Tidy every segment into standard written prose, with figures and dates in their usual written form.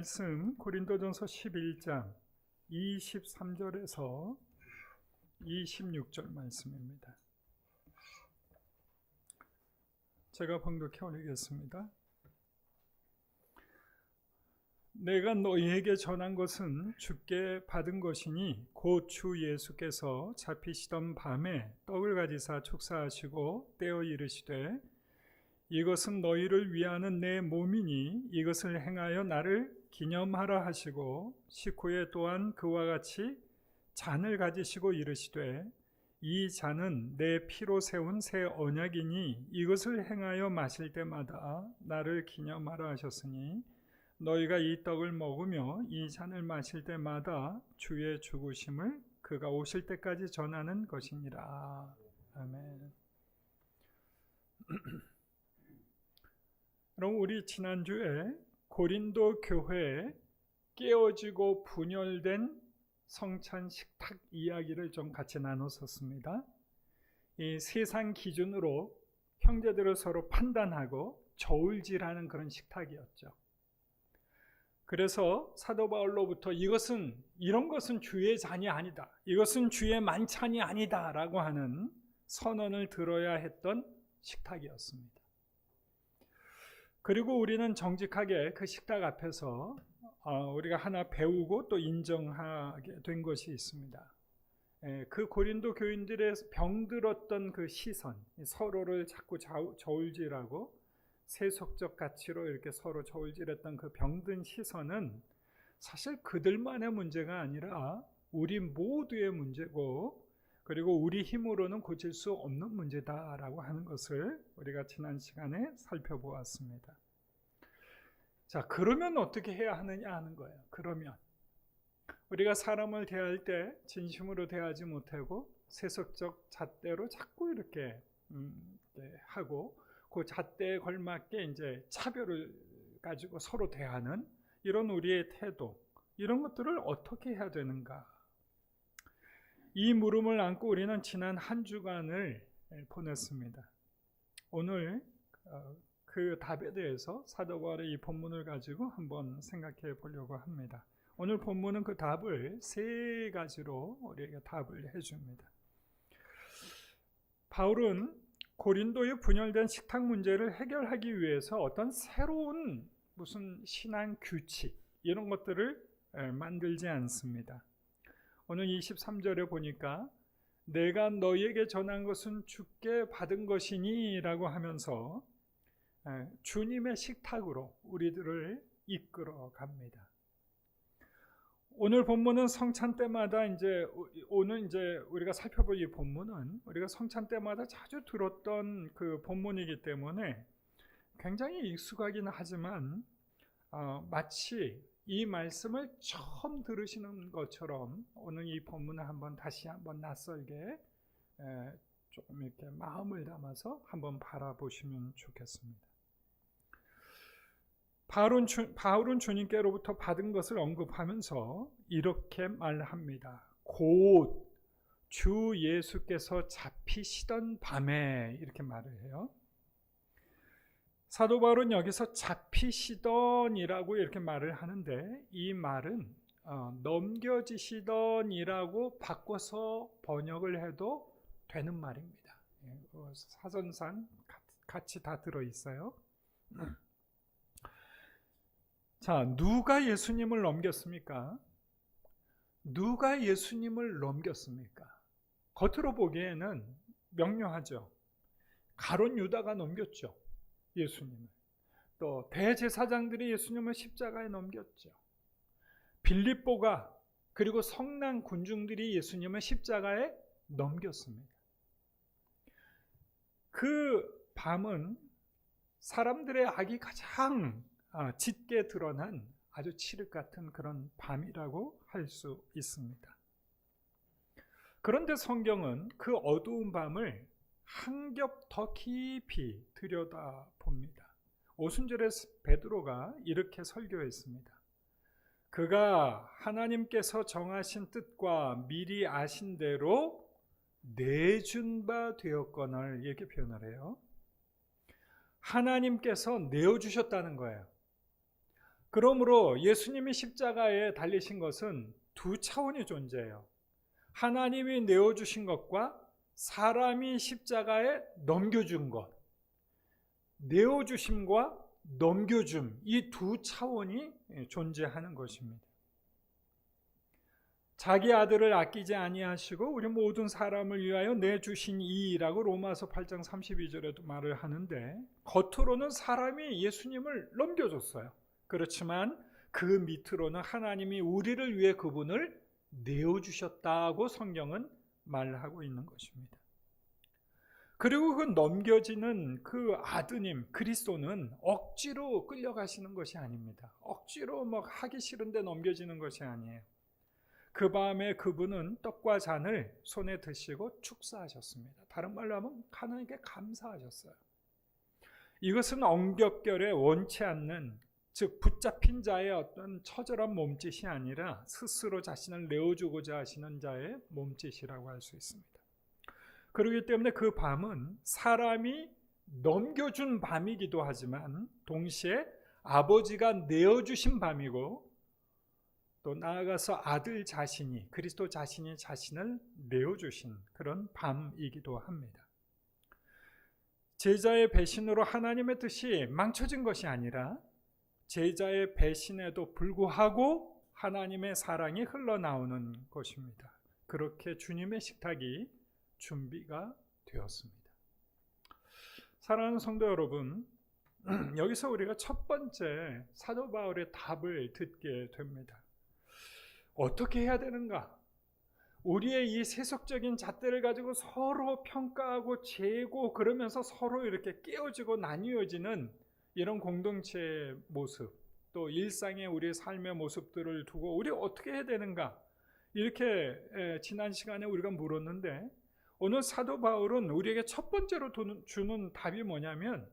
말씀 고린도전서 11장 23절에서 26절 말씀입니다. 제가 봉독해 올리겠습니다. 내가 너희에게 전한 것은 주께 받은 것이니 곧 주 예수께서 잡히시던 밤에 떡을 가지사 축사하시고 떼어 이르시되 이것은 너희를 위하는 내 몸이니 이것을 행하여 나를 기념하라 하시고 식후에 또한 그와 같이 잔을 가지시고 이르시되 이 잔은 내 피로 세운 새 언약이니 이것을 행하여 마실 때마다 나를 기념하라 하셨으니 너희가 이 떡을 먹으며 이 잔을 마실 때마다 주의 죽으심을 그가 오실 때까지 전하는 것이니라. 아멘. 그럼 우리 지난주에 고린도 교회에 깨어지고 분열된 성찬 식탁 이야기를 좀 같이 나눴었습니다. 이 세상 기준으로 형제들을 서로 판단하고 저울질하는 그런 식탁이었죠. 그래서 사도 바울로부터 이런 것은 주의 잔이 아니다, 이것은 주의 만찬이 아니다 라고 하는 선언을 들어야 했던 식탁이었습니다. 그리고 우리는 정직하게 그 식탁 앞에서 우리가 하나 배우고 또 인정하게 된 것이 있습니다. 그 고린도 교인들의 병들었던 그 시선, 서로를 자꾸 저울질하고 세속적 가치로 이렇게 서로 저울질했던 그 병든 시선은 사실 그들만의 문제가 아니라 우리 모두의 문제고, 그리고 우리 힘으로는 고칠 수 없는 문제다라고 하는 것을 우리가 지난 시간에 살펴보았습니다. 자, 그러면 어떻게 해야 하느냐 하는 거예요. 그러면 우리가 사람을 대할 때 진심으로 대하지 못하고 세속적 잣대로 자꾸 이렇게 하고 그 잣대에 걸맞게 이제 차별을 가지고 서로 대하는 이런 우리의 태도, 이런 것들을 어떻게 해야 되는가? 이 물음을 안고 우리는 지난 한 주간을 보냈습니다. 오늘 그 답에 대해서 사도 바울의 이 본문을 가지고 한번 생각해 보려고 합니다. 오늘 본문은 그 답을 세 가지로 우리에게 답을 해줍니다. 바울은 고린도의 분열된 식탁 문제를 해결하기 위해서 어떤 새로운 무슨 신앙 규칙 이런 것들을 만들지 않습니다. 오늘 23절에 보니까 내가 너희에게 전한 것은 주께 받은 것이니 라고 하면서 주님의 식탁으로 우리들을 이끌어 갑니다. 오늘 본문은 성찬 때마다 오늘 우리가 살펴볼 이 본문은 우리가 성찬 때마다 자주 들었던 그 본문이기 때문에 굉장히 익숙하긴 하지만 마치 이 말씀을 처음 들으시는 것처럼 오늘 이 본문을 다시 한번 낯설게 조금 이렇게 마음을 담아서 한번 바라보시면 좋겠습니다. 바울은 주님께로부터 받은 것을 언급하면서 이렇게 말합니다. 곧 주 예수께서 잡히시던 밤에, 이렇게 말을 해요. 사도 바울은 여기서 잡히시던이라고 이렇게 말을 하는데, 이 말은 넘겨지시던이라고 바꿔서 번역을 해도 되는 말입니다. 사전상 같이 다 들어있어요. 자, 누가 예수님을 넘겼습니까? 누가 예수님을 넘겼습니까? 겉으로 보기에는 명료하죠. 가룟 유다가 넘겼죠, 예수님을. 또 대제사장들이 예수님을 십자가에 넘겼죠. 빌립보가, 그리고 성난 군중들이 예수님을 십자가에 넘겼습니다. 그 밤은 사람들의 악이 가장 짙게 드러난 아주 칠흑 같은 그런 밤이라고 할 수 있습니다. 그런데 성경은 그 어두운 밤을 한 겹 더 깊이 들여다봅니다. 오순절에 베드로가 이렇게 설교했습니다. 그가 하나님께서 정하신 뜻과 미리 아신 대로 내준 바 되었거늘, 이렇게 표현을 해요. 하나님께서 내어주셨다는 거예요. 그러므로 예수님이 십자가에 달리신 것은 두 차원이 존재해요. 하나님이 내어주신 것과 사람이 십자가에 넘겨준 것, 내어주심과 넘겨줌, 이 두 차원이 존재하는 것입니다. 자기 아들을 아끼지 아니하시고 우리 모든 사람을 위하여 내주신 이라고 로마서 8장 32절에도 말을 하는데, 겉으로는 사람이 예수님을 넘겨줬어요. 그렇지만 그 밑으로는 하나님이 우리를 위해 그분을 내어주셨다고 성경은 말하고 있는 것입니다. 그리고 그 넘겨지는 그 아드님 그리스도는 억지로 끌려가시는 것이 아닙니다. 억지로 막 하기 싫은데 넘겨지는 것이 아니에요. 그 밤에 그분은 떡과 잔을 손에 드시고 축사하셨습니다. 다른 말로 하면 하나님께 감사하셨어요. 이것은 엉겹결에 원치 않는, 즉 붙잡힌 자의 어떤 처절한 몸짓이 아니라 스스로 자신을 내어주고자 하시는 자의 몸짓이라고 할 수 있습니다. 그렇기 때문에 그 밤은 사람이 넘겨준 밤이기도 하지만 동시에 아버지가 내어주신 밤이고, 또 나아가서 아들 자신이, 그리스도 자신이 자신을 내어주신 그런 밤이기도 합니다. 제자의 배신으로 하나님의 뜻이 망쳐진 것이 아니라 제자의 배신에도 불구하고 하나님의 사랑이 흘러나오는 것입니다. 그렇게 주님의 식탁이 준비가 되었습니다. 사랑하는 성도 여러분, 여기서 우리가 첫 번째 사도 바울의 답을 듣게 됩니다. 어떻게 해야 되는가? 우리의 이 세속적인 잣대를 가지고 서로 평가하고 재고 그러면서 서로 이렇게 깨어지고 나뉘어지는 이런 공동체의 모습, 또 일상의 우리의 삶의 모습들을 두고 우리 어떻게 해야 되는가? 이렇게 지난 시간에 우리가 물었는데, 오늘 사도 바울은 우리에게 첫 번째로 주는 답이 뭐냐면,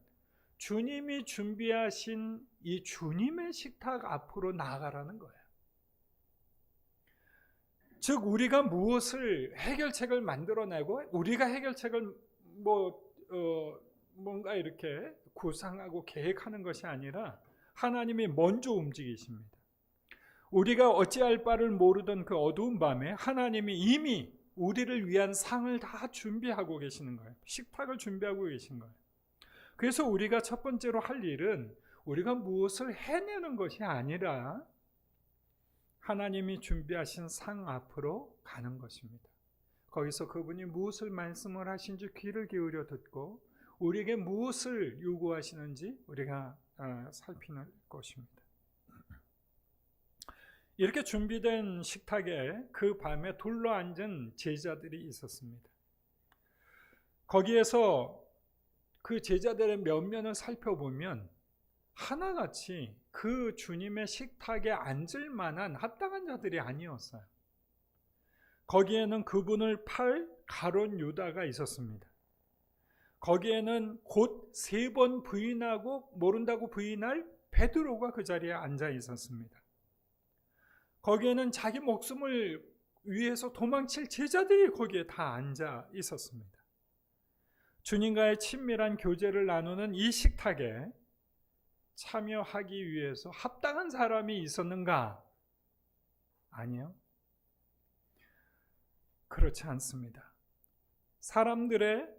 주님이 준비하신 이 주님의 식탁 앞으로 나아가라는 거예요. 즉 우리가 무엇을 해결책을 만들어내고 우리가 해결책을 뭔가 이렇게 구상하고 계획하는 것이 아니라 하나님이 먼저 움직이십니다. 우리가 어찌할 바를 모르던 그 어두운 밤에 하나님이 이미 우리를 위한 상을 다 준비하고 계시는 거예요. 식탁을 준비하고 계신 거예요. 그래서 우리가 첫 번째로 할 일은 우리가 무엇을 해내는 것이 아니라 하나님이 준비하신 상 앞으로 가는 것입니다. 거기서 그분이 무엇을 말씀을 하신지 귀를 기울여 듣고 우리에게 무엇을 요구하시는지 우리가 살피는 것입니다. 이렇게 준비된 식탁에 그 밤에 둘러앉은 제자들이 있었습니다. 거기에서 그 제자들의 면면을 살펴보면 하나같이 그 주님의 식탁에 앉을 만한 합당한 자들이 아니었어요. 거기에는 그분을 팔 가룟 유다가 있었습니다. 거기에는 곧 3번 부인하고 모른다고 부인할 베드로가 그 자리에 앉아 있었습니다. 거기에는 자기 목숨을 위해서 도망칠 제자들이 거기에 다 앉아 있었습니다. 주님과의 친밀한 교제를 나누는 이 식탁에 참여하기 위해서 합당한 사람이 있었는가? 아니요. 그렇지 않습니다. 사람들의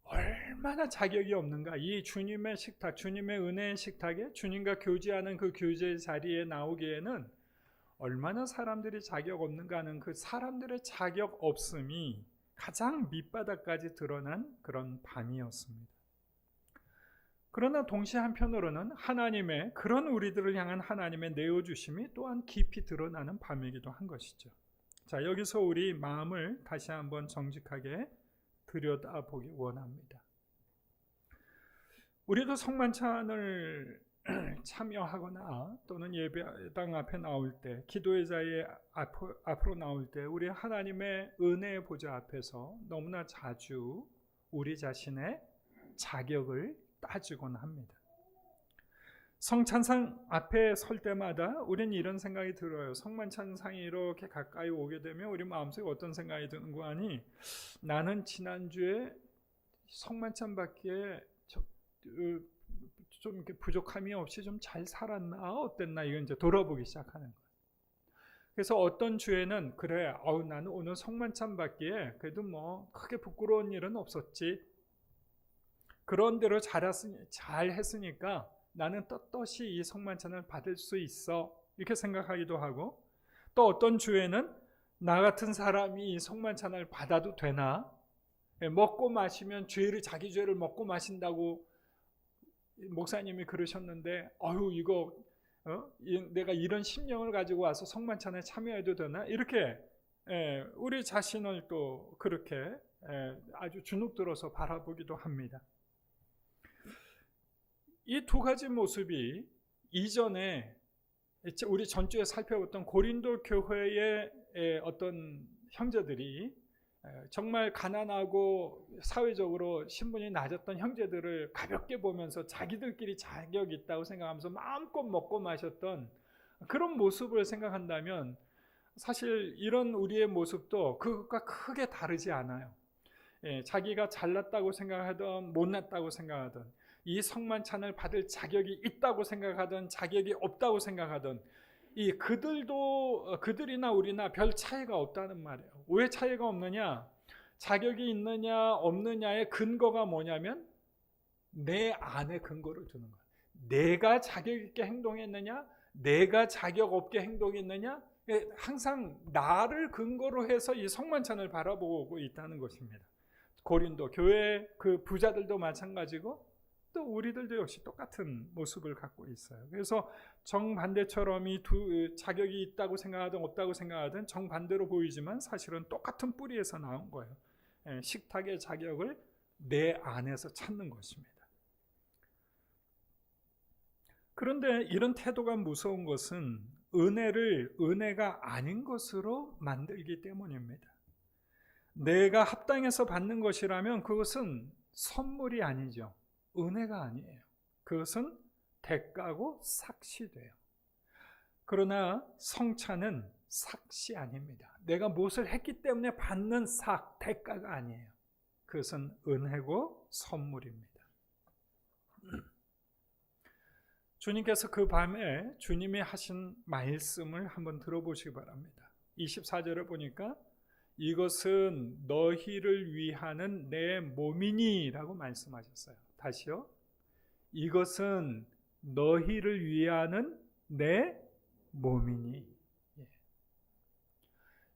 얼마나 자격이 없는가? 이 주님의 식탁, 주님의 은혜의 식탁에 주님과 교제하는 그 교제 자리에 나오기에는 얼마나 사람들이 자격 없는가 하는 그 사람들의 자격 없음이 가장 밑바닥까지 드러난 그런 밤이었습니다. 그러나 동시에 한편으로는 하나님의 그런 우리들을 향한 하나님의 내어주심이 또한 깊이 드러나는 밤이기도 한 것이죠. 자, 여기서 우리 마음을 다시 한번 정직하게 들여다보기 원합니다. 우리도 성만찬을 참여하거나 또는 예배당 앞에 나올 때, 기도의 자리에 앞으로 나올 때 우리 하나님의 은혜의 보좌 앞에서 너무나 자주 우리 자신의 자격을 따지곤 합니다. 성찬상 앞에 설 때마다 우리는 이런 생각이 들어요. 성만찬상이 이렇게 가까이 오게 되면 우리 마음속에 어떤 생각이 드는 거 아니? 나는 지난주에 성만찬 받기에 좀 이렇게 부족함이 없이 좀 잘 살았나 어땠나 이건 이제 돌아보기 시작하는 거예요. 그래서 어떤 주에는 그래, 나는 오늘 성만찬 받기에 그래도 뭐 크게 부끄러운 일은 없었지. 그런 대로 잘 했으니까 나는 떳떳이 이 성만찬을 받을 수 있어. 이렇게 생각하기도 하고, 또 어떤 주에는 나 같은 사람이 이 성만찬을 받아도 되나? 먹고 마시면 자기 죄를 먹고 마신다고 목사님이 그러셨는데, 이거 내가 이런 심령을 가지고 와서 성만찬에 참여해도 되나? 이렇게 우리 자신을 또 그렇게 아주 주눅들어서 바라보기도 합니다. 이 두 가지 모습이 이전에 우리 전주에 살펴봤던 고린도 교회의 어떤 형제들이 정말 가난하고 사회적으로 신분이 낮았던 형제들을 가볍게 보면서 자기들끼리 자격이 있다고 생각하면서 마음껏 먹고 마셨던 그런 모습을 생각한다면 사실 이런 우리의 모습도 그것과 크게 다르지 않아요. 자기가 잘났다고 생각하든 못났다고 생각하든 이 성만찬을 받을 자격이 있다고 생각하든 자격이 없다고 생각하든 그들이나 우리나 별 차이가 없다는 말이에요. 왜 차이가 없느냐? 자격이 있느냐 없느냐의 근거가 뭐냐면 내 안에 근거를 두는 거예요. 내가 자격 있게 행동했느냐, 내가 자격 없게 행동했느냐, 항상 나를 근거로 해서 이 성만찬을 바라보고 있다는 것입니다. 고린도 교회 그 부자들도 마찬가지고 또 우리들도 역시 똑같은 모습을 갖고 있어요. 그래서 정반대처럼 이 두 자격이 있다고 생각하든 없다고 생각하든 정반대로 보이지만 사실은 똑같은 뿌리에서 나온 거예요. 식탁의 자격을 내 안에서 찾는 것입니다. 그런데 이런 태도가 무서운 것은 은혜를 은혜가 아닌 것으로 만들기 때문입니다. 내가 합당해서 받는 것이라면 그것은 선물이 아니죠. 은혜가 아니에요. 그것은 대가고 삭시돼요. 그러나 성찬은 삭시 아닙니다. 내가 무엇을 했기 때문에 받는 대가가 아니에요. 그것은 은혜고 선물입니다. 주님께서 그 밤에 주님이 하신 말씀을 한번 들어보시기 바랍니다. 24절에 보니까 이것은 너희를 위하는 내 몸이니 라고 말씀하셨어요. 다시요. 이것은 너희를 위하는 내 몸이니.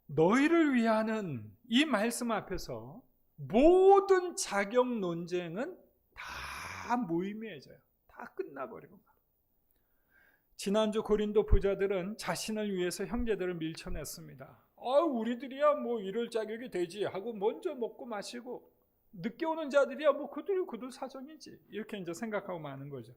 너희를 위하는 이 말씀 앞에서 모든 자격 논쟁은 다 무의미해져요. 다 끝나버리고 말아요. 지난주 고린도 부자들은 자신을 위해서 형제들을 밀쳐냈습니다. 우리들이야 뭐 이럴 자격이 되지 하고 먼저 먹고 마시고, 늦게 오는 자들이야 뭐 그들 사정이지 이렇게 이제 생각하고 마는 거죠.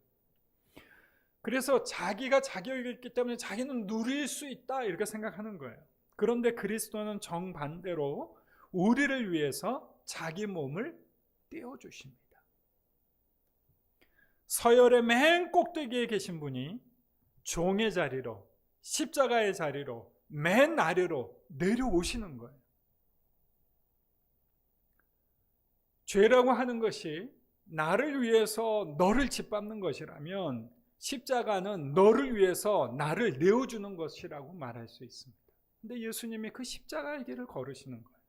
그래서 자기가 자격이 있기 때문에 자기는 누릴 수 있다 이렇게 생각하는 거예요. 그런데 그리스도는 정반대로 우리를 위해서 자기 몸을 떼어주십니다. 서열의 맨 꼭대기에 계신 분이 종의 자리로, 십자가의 자리로, 맨 아래로 내려오시는 거예요. 죄라고 하는 것이 나를 위해서 너를 짓밟는 것이라면 십자가는 너를 위해서 나를 내어주는 것이라고 말할 수 있습니다. 근데 예수님이 그 십자가의 길을 걸으시는 거예요.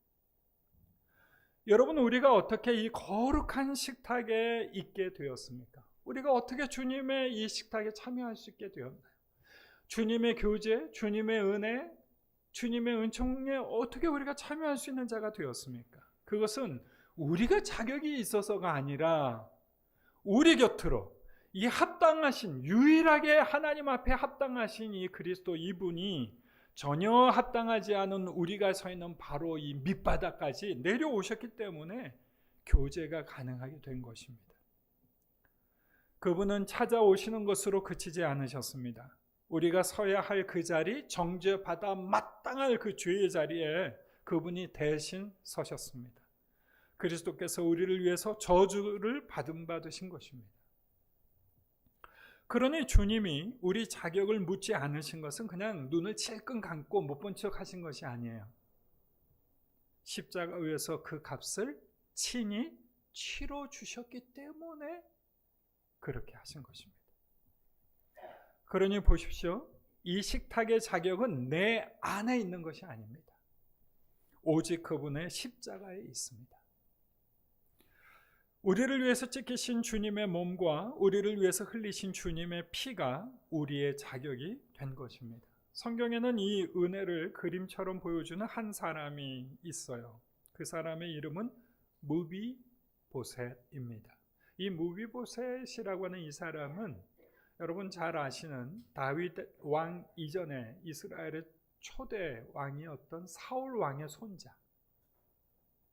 여러분, 우리가 어떻게 이 거룩한 식탁에 있게 되었습니까? 우리가 어떻게 주님의 이 식탁에 참여할 수 있게 되었나요? 주님의 교제, 주님의 은혜, 주님의 은총에 어떻게 우리가 참여할 수 있는 자가 되었습니까? 그것은 우리가 자격이 있어서가 아니라 우리 곁으로 이 합당하신, 유일하게 하나님 앞에 합당하신 이 그리스도 이분이 전혀 합당하지 않은 우리가 서 있는 바로 이 밑바닥까지 내려오셨기 때문에 교제가 가능하게 된 것입니다. 그분은 찾아오시는 것으로 그치지 않으셨습니다. 우리가 서야 할 그 자리, 정죄받아 마땅할 그 죄의 자리에 그분이 대신 서셨습니다. 그리스도께서 우리를 위해서 저주를 받으신 것입니다. 그러니 주님이 우리 자격을 묻지 않으신 것은 그냥 눈을 찔끔 감고 못 본 척 하신 것이 아니에요. 십자가 위에서 그 값을 친히 치러 주셨기 때문에 그렇게 하신 것입니다. 그러니 보십시오. 이 식탁의 자격은 내 안에 있는 것이 아닙니다. 오직 그분의 십자가에 있습니다. 우리를 위해서 찢기신 주님의 몸과 우리를 위해서 흘리신 주님의 피가 우리의 자격이 된 것입니다. 성경에는 이 은혜를 그림처럼 보여주는 한 사람이 있어요. 그 사람의 이름은 무비보셋입니다. 이 무비보셋이라고 하는 이 사람은 여러분 잘 아시는 다윗 왕 이전에 이스라엘의 초대 왕이었던 사울 왕의 손자,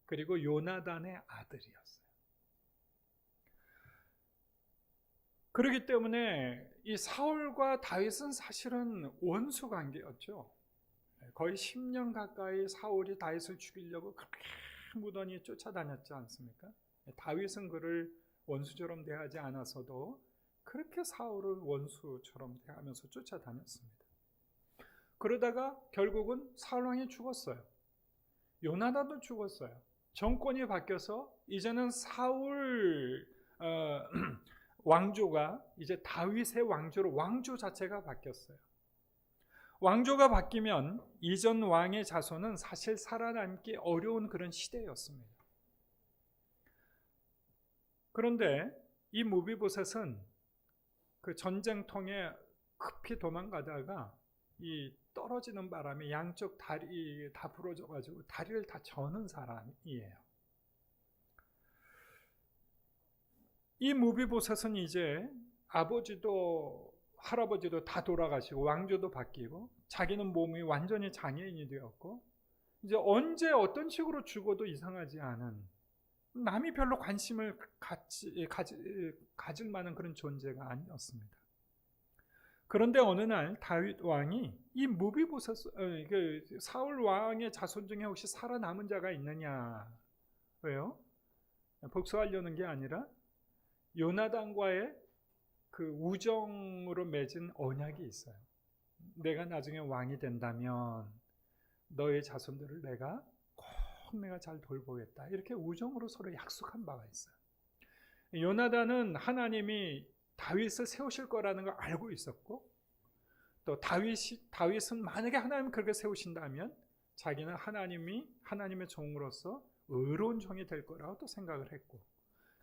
그리고 요나단의 아들이었어요. 그렇기 때문에 이 사울과 다윗은 사실은 원수 관계였죠. 거의 10년 가까이 사울이 다윗을 죽이려고 그렇게 무던히 쫓아다녔지 않습니까? 다윗은 그를 원수처럼 대하지 않았어도 그렇게 사울을 원수처럼 대하면서 쫓아다녔습니다. 그러다가 결국은 사울 왕이 죽었어요. 요나단도 죽었어요. 정권이 바뀌어서 이제는 사울 왕조가 이제 다윗의 왕조로 왕조 자체가 바뀌었어요. 왕조가 바뀌면 이전 왕의 자손은 사실 살아남기 어려운 그런 시대였습니다. 그런데 이 무비보셋은 그 전쟁통에 급히 도망가다가 이 떨어지는 바람에 양쪽 다리 다 부러져가지고 다리를 다 저는 사람이에요. 이 무비보셋은 이제 아버지도 할아버지도 다 돌아가시고 왕조도 바뀌고 자기는 몸이 완전히 장애인이 되었고 이제 언제 어떤 식으로 죽어도 이상하지 않은, 남이 별로 관심을 가질 만한 그런 존재가 아니었습니다. 그런데 어느 날 다윗 왕이 이 무비보셋, 사울 왕의 자손 중에 혹시 살아남은 자가 있느냐, 왜요? 복수하려는 게 아니라 요나단과의 그 우정으로 맺은 언약이 있어요. 내가 나중에 왕이 된다면 너의 자손들을 내가 꼭 내가 잘 돌보겠다, 이렇게 우정으로 서로 약속한 바가 있어요. 요나단은 하나님이 다윗을 세우실 거라는 걸 알고 있었고, 또 다윗은 만약에 하나님 그렇게 세우신다면 자기는 하나님의 종으로서 의로운 종이 될 거라고 또 생각을 했고,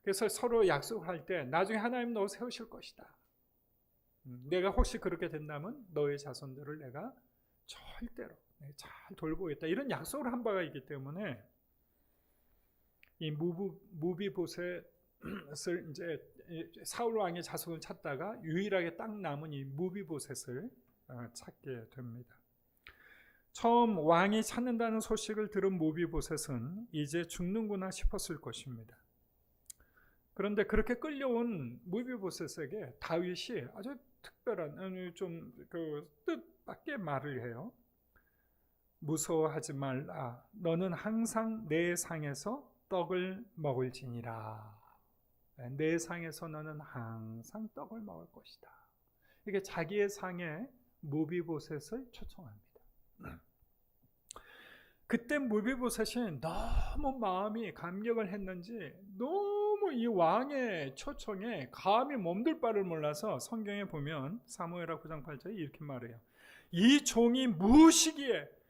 그래서 서로 약속할 때 나중에 하나님 너 세우실 것이다, 내가 혹시 그렇게 된다면 너의 자손들을 내가 절대로 잘 돌보겠다, 이런 약속을 한 바가 있기 때문에 이 무비보셋을 이제 사울 왕의 자손을 찾다가 유일하게 딱 남은 이 무비보셋을 찾게 됩니다. 처음 왕이 찾는다는 소식을 들은 무비보셋은 이제 죽는구나 싶었을 것입니다. 그런데 그렇게 끌려온 무비보셋에게 다윗이 아주 특별한 좀 뜻밖의 말을 해요. 무서워하지 말라, 너는 항상 내 상에서 떡을 먹을지니라. 내 상에서 너는 항상 떡을 먹을 것이다. 이게 자기의 상에 무비보셋을 초청합니다. 그때 무비보셋이 너무 마음이 감격을 했는지 너무 이 왕의 초청에 감히 몸둘 바를 몰라서 성경에 보면 사무엘하 9장 8절에 이렇게 말해요. 이 종이 무엇이기에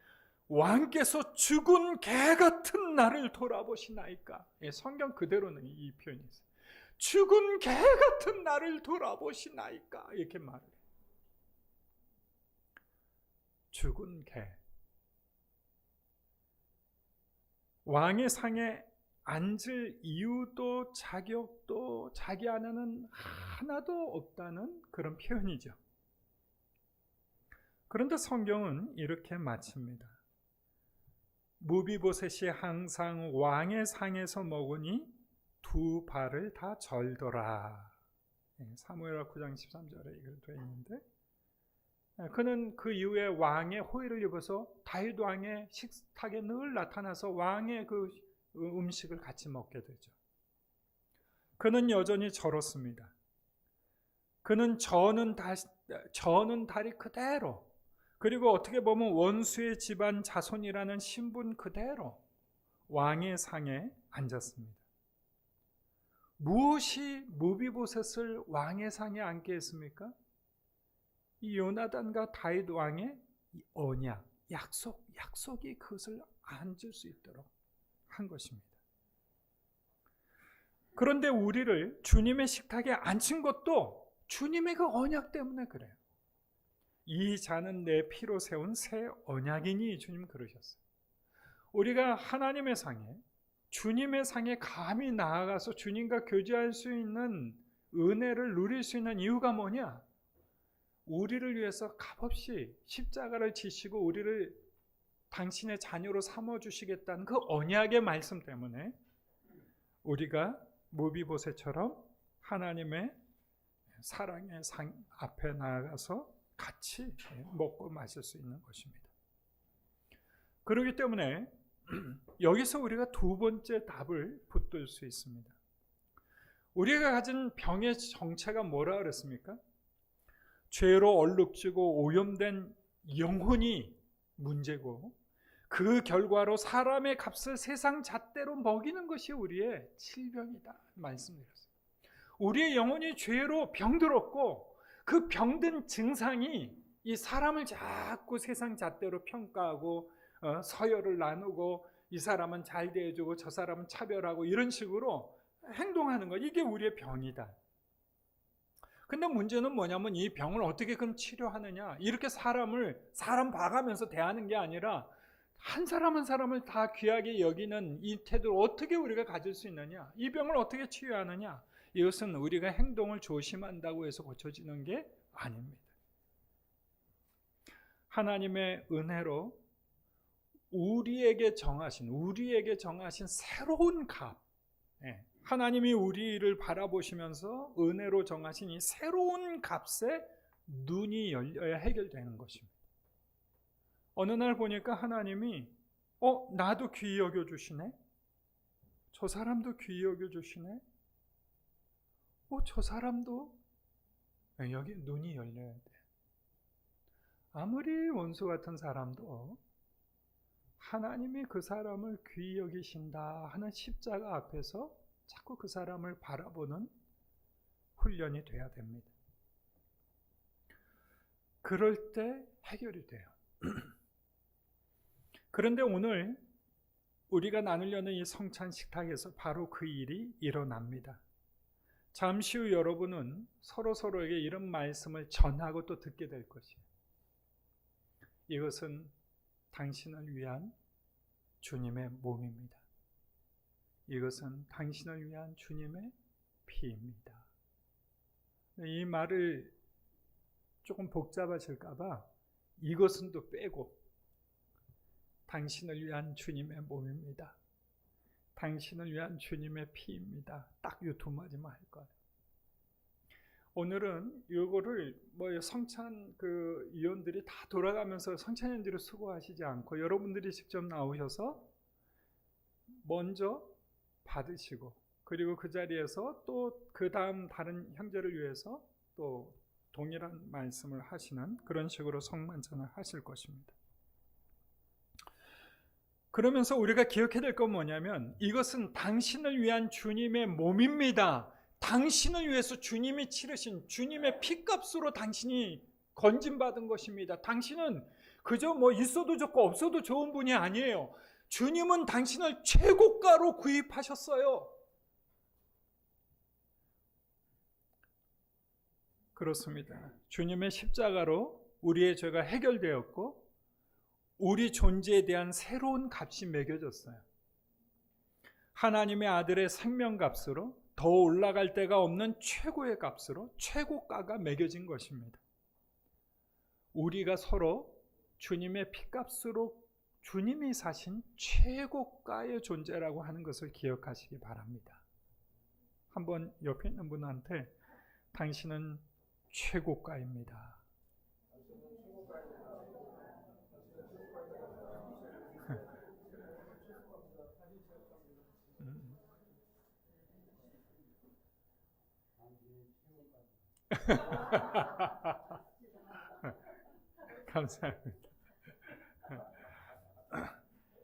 왕께서 죽은 개 같은 나를 돌아보시나이까. 성경 그대로는 이 표현이 있어요. 죽은 개 같은 나를 돌아보시나이까, 이렇게 말을 해요. 죽은 개. 왕의 상에 앉을 이유도 자격도 자기 안에는 하나도 없다는 그런 표현이죠. 그런데 성경은 이렇게 마칩니다. 무비보셋이 항상 왕의 상에서 먹으니 두 발을 다 절더라. 사무엘하 9장 13절에 이렇게 되어 있는데, 그는 그 이후에 왕의 호의를 입어서 다윗 왕의 식탁에 늘 나타나서 왕의 그 음식을 같이 먹게 되죠. 그는 여전히 절었습니다. 그는 저는 다리 그대로, 그리고 어떻게 보면 원수의 집안 자손이라는 신분 그대로 왕의 상에 앉았습니다. 무엇이 무비보셋을 왕의 상에 앉게 했습니까? 이 요나단과 다윗 왕의 언약, 약속이 그것을 앉을 수 있도록 한 것입니다. 그런데 우리를 주님의 식탁에 앉힌 것도 주님의 그 언약 때문에 그래요. 이 잔은 내 피로 세운 새 언약이니 주님 그러셨어요. 우리가 하나님의 상에, 주님의 상에 감히 나아가서 주님과 교제할 수 있는 은혜를 누릴 수 있는 이유가 뭐냐? 우리를 위해서 값없이 십자가를 지시고 우리를 당신의 자녀로 삼아주시겠다는 그 언약의 말씀 때문에 우리가 무비보셋처럼 하나님의 사랑의 상 앞에 나아가서 같이 먹고 마실 수 있는 것입니다. 그렇기 때문에 여기서 우리가 두 번째 답을 붙들 수 있습니다. 우리가 가진 병의 정체가 뭐라 그랬습니까? 죄로 얼룩지고 오염된 영혼이 문제고 그 결과로 사람의 값을 세상 잣대로 먹이는 것이 우리의 질병이다 말씀드렸어요. 우리의 영혼이 죄로 병들었고 그 병든 증상이 이 사람을 자꾸 세상 잣대로 평가하고 서열을 나누고 이 사람은 잘 대해주고 저 사람은 차별하고 이런 식으로 행동하는 것, 이게 우리의 병이다. 근데 문제는 뭐냐면 이 병을 어떻게 그럼 치료하느냐, 이렇게 사람 봐가면서 대하는 게 아니라 한 사람 한 사람을 다 귀하게 여기는 이 태도를 어떻게 우리가 가질 수 있느냐, 이 병을 어떻게 치유하느냐, 이것은 우리가 행동을 조심한다고 해서 고쳐지는 게 아닙니다. 하나님의 은혜로 우리에게 정하신 새로운 값, 하나님이 우리를 바라보시면서 은혜로 정하신 이 새로운 값에 눈이 열려야 해결되는 것입니다. 어느 날 보니까 하나님이 나도 귀히 여겨주시네, 저 사람도 귀히 여겨주시네, 저 사람도, 여기 눈이 열려야 돼. 아무리 원수 같은 사람도 하나님이 그 사람을 귀히 여기신다 하는 십자가 앞에서 자꾸 그 사람을 바라보는 훈련이 돼야 됩니다. 그럴 때 해결이 돼요. 그런데 오늘 우리가 나누려는 이 성찬 식탁에서 바로 그 일이 일어납니다. 잠시 후 여러분은 서로에게 이런 말씀을 전하고 또 듣게 될 것이에요. 이것은 당신을 위한 주님의 몸입니다. 이것은 당신을 위한 주님의 피입니다. 이 말을 조금 복잡하실까봐 이것은 또 빼고 당신을 위한 주님의 몸입니다, 당신을 위한 주님의 피입니다, 딱 이 두 마디만 할 거예요. 오늘은 이거를 성찬 위원들이 다 돌아가면서 성찬연들을 수고하시지 않고 여러분들이 직접 나오셔서 먼저 받으시고, 그리고 그 자리에서 또 그 다음 다른 형제를 위해서 또 동일한 말씀을 하시는 그런 식으로 성만찬을 하실 것입니다. 그러면서 우리가 기억해야 될 건 뭐냐면 이것은 당신을 위한 주님의 몸입니다. 당신을 위해서 주님이 치르신 주님의 피값으로 당신이 건진받은 것입니다. 당신은 그저 있어도 좋고 없어도 좋은 분이 아니에요. 주님은 당신을 최고가로 구입하셨어요. 그렇습니다. 주님의 십자가로 우리의 죄가 해결되었고 우리 존재에 대한 새로운 값이 매겨졌어요. 하나님의 아들의 생명값으로 더 올라갈 데가 없는 최고의 값으로 최고가가 매겨진 것입니다. 우리가 서로 주님의 피값으로 주님이 사신 최고가의 존재라고 하는 것을 기억하시기 바랍니다. 한번 옆에 있는 분한테 당신은 최고가입니다. 감사합니다.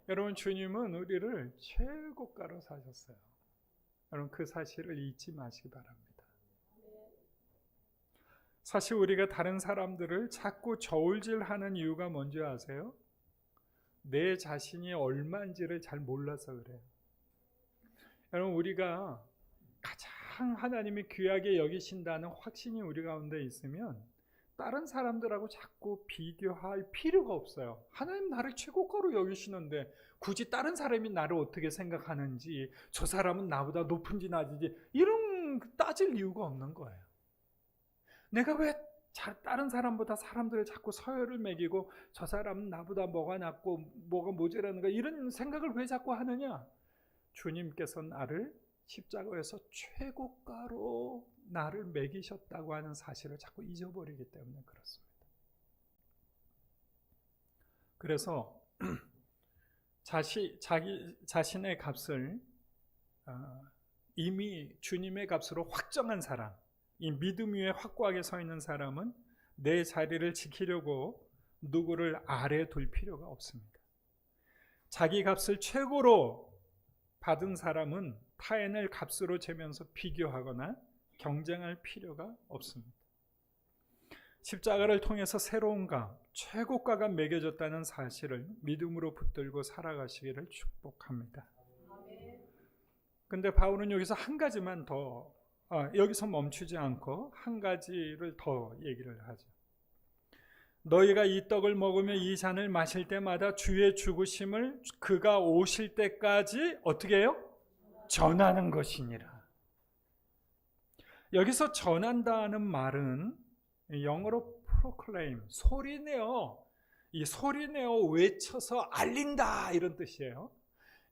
여러분, 주님은 우리를 최고가로 사셨어요. 여러분 그 사실을 잊지 마시기 바랍니다. 사실 우리가 다른 사람들을 자꾸 저울질하는 이유가 뭔지 아세요? 내 자신이 얼마인지를 잘 몰라서 그래요. 여러분 우리가 가장 하나님이 귀하게 여기신다는 확신이 우리 가운데 있으면 다른 사람들하고 자꾸 비교할 필요가 없어요. 하나님 나를 최고가로 여기시는데 굳이 다른 사람이 나를 어떻게 생각하는지, 저 사람은 나보다 높은지 낮은지 이런 따질 이유가 없는 거예요. 내가 왜 다른 사람보다 사람들을 자꾸 서열을 매기고 저 사람은 나보다 뭐가 낫고 뭐가 모자라는가 이런 생각을 왜 자꾸 하느냐? 주님께서 나를 십자가에서 최고가로 나를 매기셨다고 하는 사실을 자꾸 잊어버리기 때문에 그렇습니다. 그래서 자기 자신의 값을 이미 주님의 값으로 확정한 사람, 이 믿음 위에 확고하게 서 있는 사람은 내 자리를 지키려고 누구를 아래 둘 필요가 없습니다. 자기 값을 최고로 받은 사람은 타인을 값으로 재면서 비교하거나 경쟁할 필요가 없습니다. 십자가를 통해서 새로운 값, 최고가가 매겨졌다는 사실을 믿음으로 붙들고 살아가시기를 축복합니다. 근데 바울은 여기서 한 가지만 더 여기서 멈추지 않고 한 가지를 더 얘기를 하죠. 너희가 이 떡을 먹으며 이 잔을 마실 때마다 주의 죽으심을 그가 오실 때까지 어떻게 해요? 전하는 것이니라. 여기서 전한다는 말은 영어로 proclaim, 소리내어, 이 소리내어 외쳐서 알린다 이런 뜻이에요.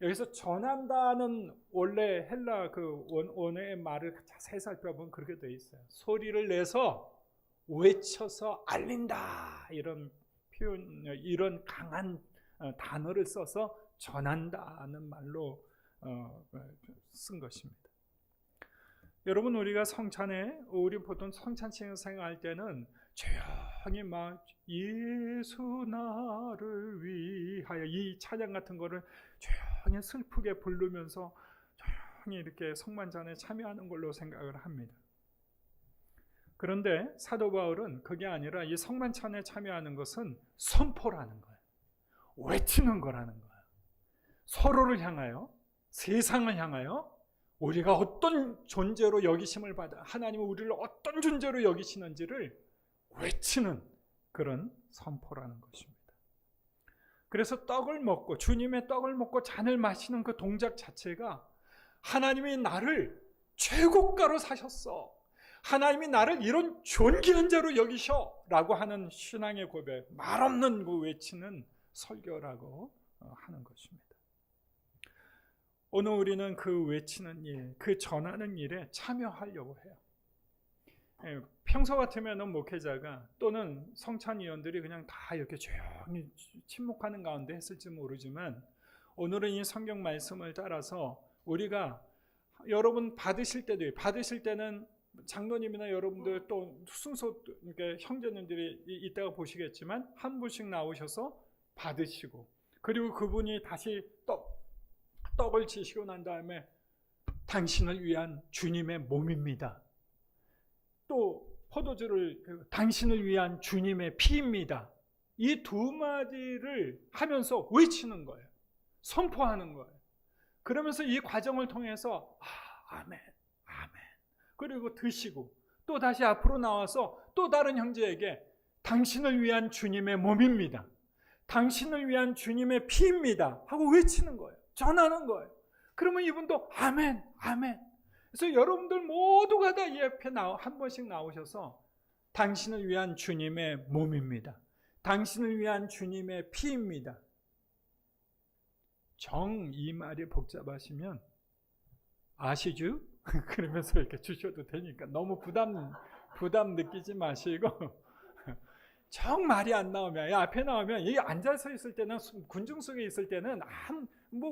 여기서 전한다는 원래 헬라 그 원어의 말을 자세히 살펴보면 그렇게 되어 있어요. 소리를 내서 외쳐서 알린다 이런 표현, 이런 강한 단어를 써서 전한다는 말로 쓴 것입니다. 여러분 우리가 성찬에 우리 보통 성찬 생활할 때는 조용히 막 예수 나를 위하여 이 찬양 같은 거를 조용히 슬프게 부르면서 조용히 이렇게 성만찬에 참여하는 걸로 생각을 합니다. 그런데 사도 바울은 그게 아니라 이 성만찬에 참여하는 것은 선포라는 거예요. 외치는 거라는 거예요. 서로를 향하여, 세상을 향하여 우리가 어떤 존재로 여기심을 받아, 하나님은 우리를 어떤 존재로 여기시는지를 외치는 그런 선포라는 것입니다. 그래서 떡을 먹고 주님의 떡을 먹고 잔을 마시는 그 동작 자체가 하나님이 나를 최고가로 사셨어, 하나님이 나를 이런 존귀한 자로 여기셔 라고 하는 신앙의 고백, 말없는 그 외치는 설교라고 하는 것입니다. 오늘 우리는 그 외치는 일, 그 전하는 일에 참여하려고 해요. 평소 같으면 목회자가 또는 성찬위원들이 그냥 다 이렇게 조용히 침묵하는 가운데 했을지 모르지만 오늘은 이 성경 말씀을 따라서 우리가 여러분 받으실 때는 장로님이나 여러분들 또 순서 형제님들이 이따가 보시겠지만 한 분씩 나오셔서 받으시고, 그리고 그분이 다시 떡을 지시고 난 다음에 당신을 위한 주님의 몸입니다, 또 포도주를 당신을 위한 주님의 피입니다, 이 두 마디를 하면서 외치는 거예요. 선포하는 거예요. 그러면서 이 과정을 통해서 아멘, 아멘, 그리고 드시고 또 다시 앞으로 나와서 또 다른 형제에게 당신을 위한 주님의 몸입니다, 당신을 위한 주님의 피입니다 하고 외치는 거예요. 전하는 거예요. 그러면 이분도 아멘, 아멘. 그래서 여러분들 모두가 다 이 앞에 한 번씩 나오셔서 당신을 위한 주님의 몸입니다, 당신을 위한 주님의 피입니다. 이 말이 복잡하시면 아시죠? 그러면서 이렇게 주셔도 되니까 너무 부담 느끼지 마시고 정 말이 안 나오면, 앞에 나오면, 이 앉아서 있을 때는, 군중 속에 있을 때는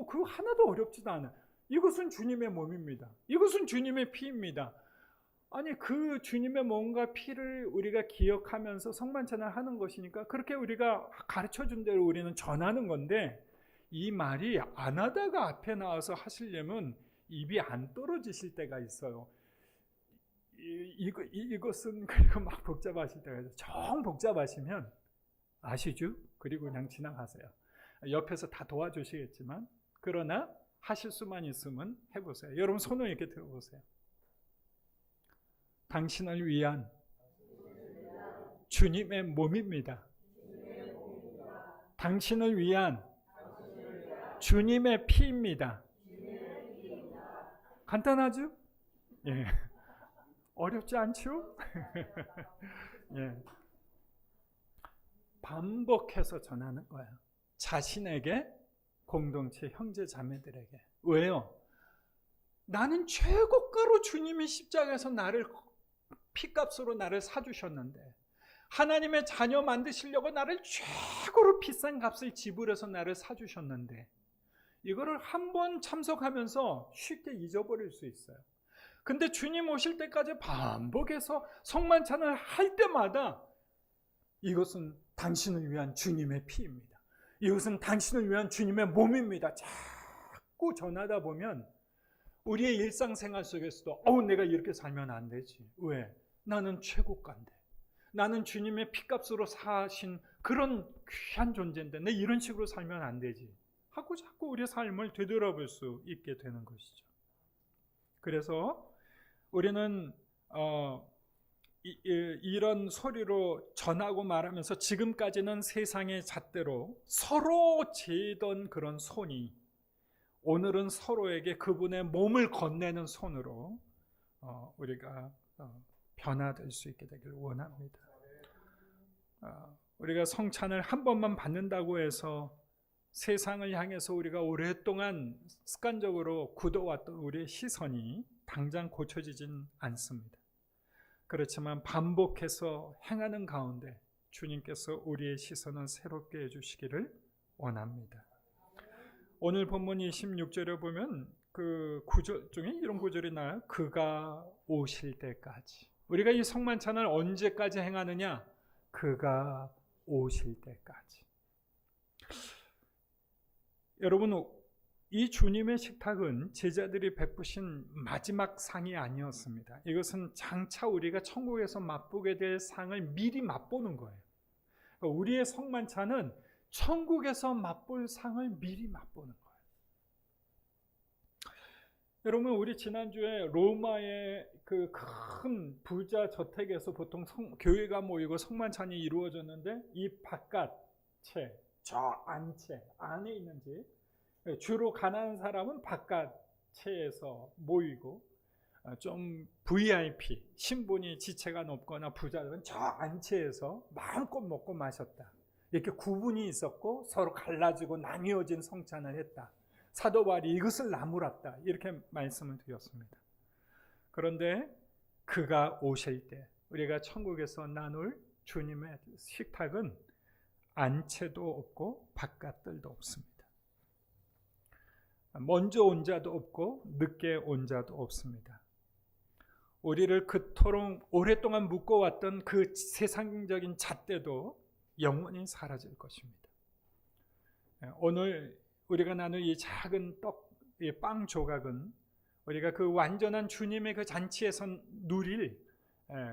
그 하나도 어렵지도 않아요. 이것은 주님의 몸입니다, 이것은 주님의 피입니다. 아니 그 주님의 몸과 피를 우리가 기억하면서 성만찬을 하는 것이니까 그렇게 우리가 가르쳐준 대로 우리는 전하는 건데, 이 말이 안 하다가 앞에 나와서 하시려면 입이 안 떨어지실 때가 있어요. 이것은 그리고 막 복잡하실 때가 있어요. 정 복잡하시면 아시죠? 그리고 그냥 지나가세요. 옆에서 다 도와주시겠지만, 그러나 하실 수만 있으면 해보세요. 여러분 손을 이렇게 들어보세요. 당신을 위한 주님의 몸입니다. 당신을 위한 주님의 피입니다. 간단하죠? 예. 어렵지 않죠? 예. 반복해서 전하는 거예요. 자신에게, 공동체 형제 자매들에게. 왜요? 나는 최고가로 주님이 십자가에서 나를 피값으로 나를 사주셨는데, 하나님의 자녀 만드시려고 나를 최고로 비싼 값을 지불해서 나를 사주셨는데, 이거를 한번 참석하면서 쉽게 잊어버릴 수 있어요. 근데 주님 오실 때까지 반복해서 성만찬을 할 때마다 이것은 당신을 위한 주님의 피입니다. 이것은 당신을 위한 주님의 몸입니다. 자꾸 전하다 보면 우리의 일상생활 속에서도 내가 이렇게 살면 안 되지. 왜? 나는 최고가인데. 나는 주님의 피값으로 사신 그런 귀한 존재인데 내 이런 식으로 살면 안 되지 하고 자꾸 우리의 삶을 되돌아볼 수 있게 되는 것이죠. 그래서 우리는 이런 소리로 전하고 말하면서 지금까지는 세상의 잣대로 서로 재던 그런 손이 오늘은 서로에게 그분의 몸을 건네는 손으로 우리가 변화될 수 있게 되기를 원합니다. 우리가 성찬을 한 번만 받는다고 해서 세상을 향해서 우리가 오랫동안 습관적으로 굳어왔던 우리의 시선이 당장 고쳐지진 않습니다. 그렇지만 반복해서 행하는 가운데 주님께서 우리의 시선을 새롭게 해주시기를 원합니다. 오늘 본문 26절에 보면 그 구절 중에 이런 구절이 나와요. 그가 오실 때까지. 우리가 이 성만찬을 언제까지 행하느냐? 그가 오실 때까지. 여러분, 이 주님의 식탁은 제자들이 베푸신 마지막 상이 아니었습니다. 이것은 장차 우리가 천국에서 맛보게 될 상을 미리 맛보는 거예요. 그러니까 우리의 성만찬은 천국에서 맛볼 상을 미리 맛보는 거예요. 여러분, 우리 지난주에 로마의 그 큰 부자 저택에서 보통 교회가 모이고 성만찬이 이루어졌는데, 이 바깥채, 저 안채 안에 있는 집, 주로 가난한 사람은 바깥채에서 모이고, 좀 VIP, 신분이 지체가 높거나 부자들은 저 안채에서 마음껏 먹고 마셨다. 이렇게 구분이 있었고 서로 갈라지고 나뉘어진 성찬을 했다. 사도 바울이 이것을 나무랐다. 이렇게 말씀을 드렸습니다. 그런데 그가 오실 때 우리가 천국에서 나눌 주님의 식탁은 안채도 없고 바깥들도 없습니다. 먼저 온 자도 없고 늦게 온 자도 없습니다. 우리를 그토록 오랫동안 묶어왔던 그 세상적인 잣대도 영원히 사라질 것입니다. 오늘 우리가 나눌 이 작은 이 빵 조각은 우리가 그 완전한 주님의 그 잔치에서 누릴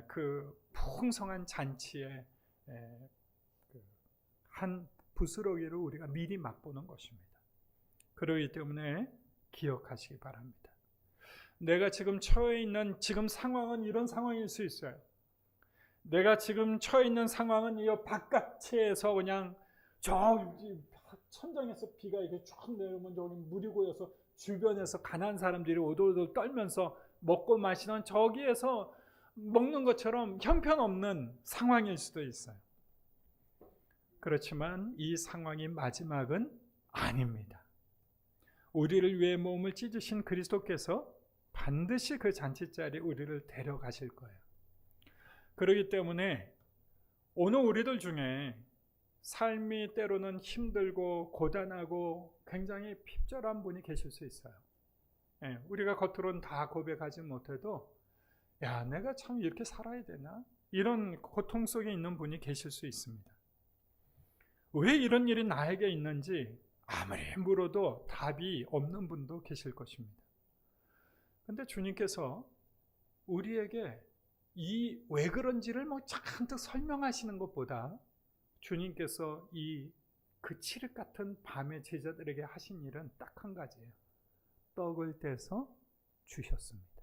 그 풍성한 잔치의 한 부스러기를 우리가 미리 맛보는 것입니다. 그렇기 때문에 기억하시기 바랍니다. 내가 지금 처해 있는 지금 상황은 이런 상황일 수 있어요. 내가 지금 처해 있는 상황은 이 바깥에서 그냥 저 천장에서 비가 이렇게 쭉 내려오면 저기 물이 고여서 주변에서 가난한 사람들이 오돌오돌 떨면서 먹고 마시는 저기에서 먹는 것처럼 형편없는 상황일 수도 있어요. 그렇지만 이 상황이 마지막은 아닙니다. 우리를 위해 몸을 찢으신 그리스도께서 반드시 그 잔치자리에 우리를 데려가실 거예요. 그렇기 때문에 오늘 우리들 중에 삶이 때로는 힘들고 고단하고 굉장히 핍절한 분이 계실 수 있어요. 우리가 겉으로는 다 고백하지 못해도 야, 내가 참 이렇게 살아야 되나? 이런 고통 속에 있는 분이 계실 수 있습니다. 왜 이런 일이 나에게 있는지 아무리 물어도 답이 없는 분도 계실 것입니다. 근데 주님께서 우리에게 이 왜 그런지를 뭐 잔뜩 설명하시는 것보다 주님께서 이 그 칠흑 같은 밤의 제자들에게 하신 일은 딱 한 가지예요. 떡을 떼서 주셨습니다.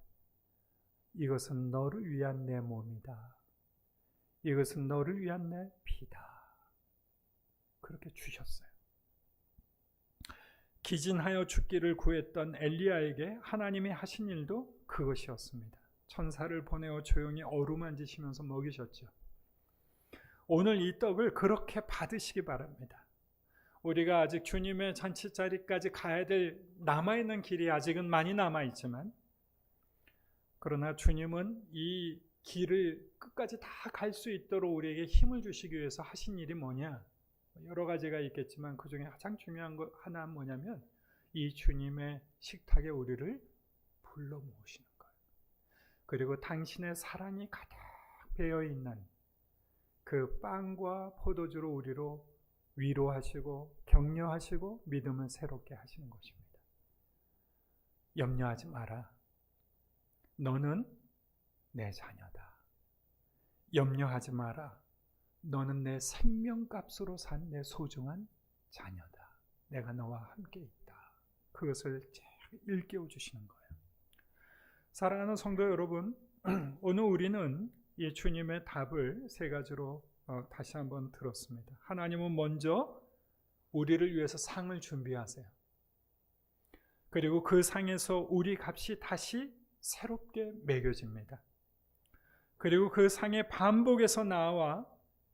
이것은 너를 위한 내 몸이다. 이것은 너를 위한 내 피다. 그렇게 주셨어요. 기진하여 죽기를 구했던 엘리야에게 하나님이 하신 일도 그것이었습니다. 천사를 보내어 조용히 어루만지시면서 먹이셨죠. 오늘 이 떡을 그렇게 받으시기 바랍니다. 우리가 아직 주님의 잔치자리까지 가야 될 남아있는 길이 아직은 많이 남아있지만, 그러나 주님은 이 길을 끝까지 다 갈 수 있도록 우리에게 힘을 주시기 위해서 하신 일이 뭐냐? 여러 가지가 있겠지만 그 중에 가장 중요한 것 하나는 뭐냐면 이 주님의 식탁에 우리를 불러 모으시는 거예요. 그리고 당신의 사랑이 가득 배어 있는 그 빵과 포도주로 우리로 위로하시고 격려하시고 믿음을 새롭게 하시는 것입니다. 염려하지 마라. 너는 내 자녀다. 염려하지 마라. 너는 내 생명값으로 산 내 소중한 자녀다. 내가 너와 함께 있다. 그것을 일깨워 주시는 거예요. 사랑하는 성도 여러분, 오늘 우리는 이 주님의 답을 세 가지로 다시 한번 들었습니다. 하나님은 먼저 우리를 위해서 상을 준비하세요. 그리고 그 상에서 우리 값이 다시 새롭게 매겨집니다. 그리고 그 상의 반복에서 나와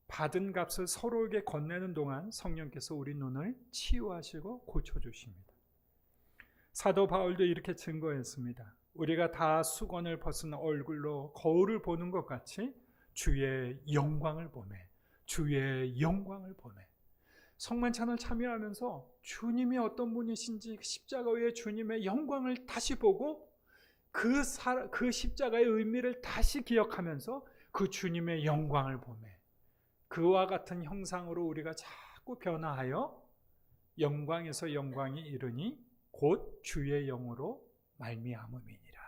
받은 값을 서로에게 건네는 동안 성령께서 우리 눈을 치유하시고 고쳐주십니다. 사도 바울도 이렇게 증거했습니다. 우리가 다 수건을 벗은 얼굴로 거울을 보는 것 같이 주의 영광을 보매, 주의 영광을 보매. 성만찬을 참여하면서 주님이 어떤 분이신지 십자가 위에 주님의 영광을 다시 보고 그 십자가의 의미를 다시 기억하면서 그 주님의 영광을 보매, 그와 같은 형상으로 우리가 자꾸 변화하여 영광에서 영광이 이르니 곧 주의 영으로 말미암음이니라.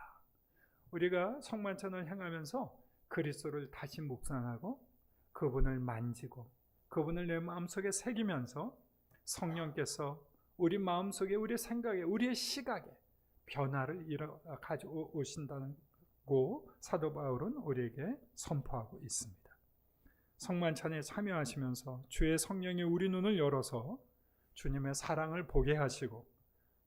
우리가 성만찬을 행하면서 그리스도를 다시 묵상하고 그분을 만지고 그분을 내 마음속에 새기면서 성령께서 우리 마음속에, 우리 생각에, 우리의 시각에 변화를 가져오신다는 고 사도 바울은 우리에게 선포하고 있습니다. 성만찬에 참여하시면서 주의 성령이 우리 눈을 열어서 주님의 사랑을 보게 하시고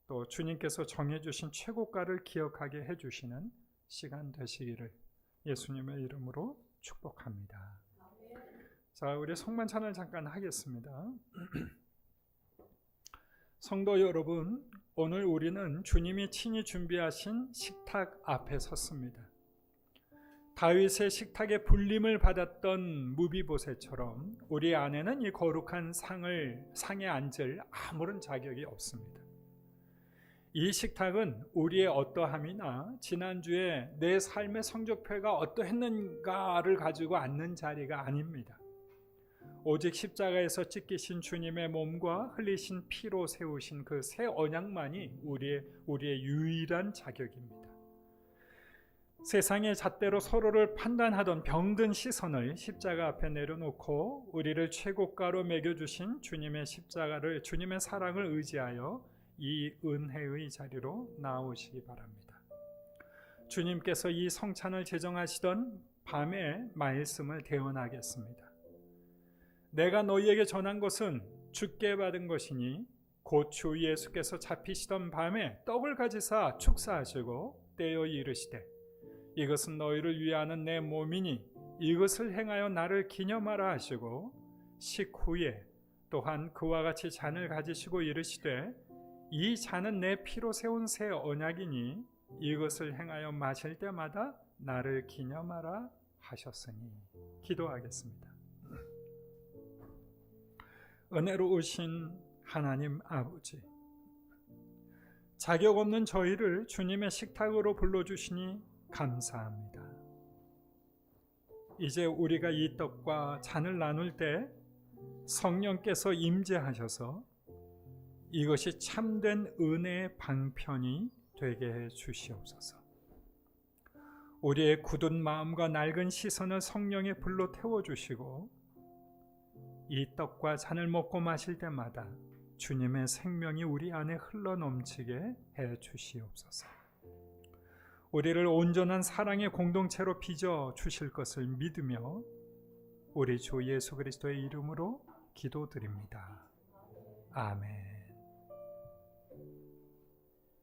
또 주님께서 정해주신 최고가를 기억하게 해주시는 시간 되시기를 예수님의 이름으로 축복합니다. 자, 우리 성만찬을 잠깐 하겠습니다. 성도 여러분, 오늘 우리는 주님이 친히 준비하신 식탁 앞에 섰습니다. 다윗의 식탁에 불림을 받았던 무비보셋처럼 우리 안에는 이 거룩한 상에 앉을 아무런 자격이 없습니다. 이 식탁은 우리의 어떠함이나 지난주에 내 삶의 성적표가 어떠했는가를 가지고 앉는 자리가 아닙니다. 오직 십자가에서 찢기신 주님의 몸과 흘리신 피로 세우신 그 새 언약만이 우리의 유일한 자격입니다. 세상의 잣대로 서로를 판단하던 병든 시선을 십자가 앞에 내려놓고 우리를 최고가로 매겨주신 주님의 십자가를, 주님의 사랑을 의지하여 이 은혜의 자리로 나오시기 바랍니다. 주님께서 이 성찬을 제정하시던 밤에 말씀을 대언하겠습니다. 내가 너희에게 전한 것은 주께 받은 것이니 곧 주 예수께서 잡히시던 밤에 떡을 가지사 축사하시고 떼어 이르시되 이것은 너희를 위하는 내 몸이니 이것을 행하여 나를 기념하라 하시고 식후에 또한 그와 같이 잔을 가지시고 이르시되 이 잔은 내 피로 세운 새 언약이니 이것을 행하여 마실 때마다 나를 기념하라 하셨으니. 기도하겠습니다. 은혜로우신 하나님 아버지, 자격 없는 저희를 주님의 식탁으로 불러주시니 감사합니다. 이제 우리가 이 떡과 잔을 나눌 때 성령께서 임재하셔서 이것이 참된 은혜의 방편이 되게 해 주시옵소서. 우리의 굳은 마음과 낡은 시선을 성령의 불로 태워주시고 이 떡과 잔을 먹고 마실 때마다 주님의 생명이 우리 안에 흘러넘치게 해 주시옵소서. 우리를 온전한 사랑의 공동체로 빚어 주실 것을 믿으며 우리 주 예수 그리스도의 이름으로 기도드립니다. 아멘.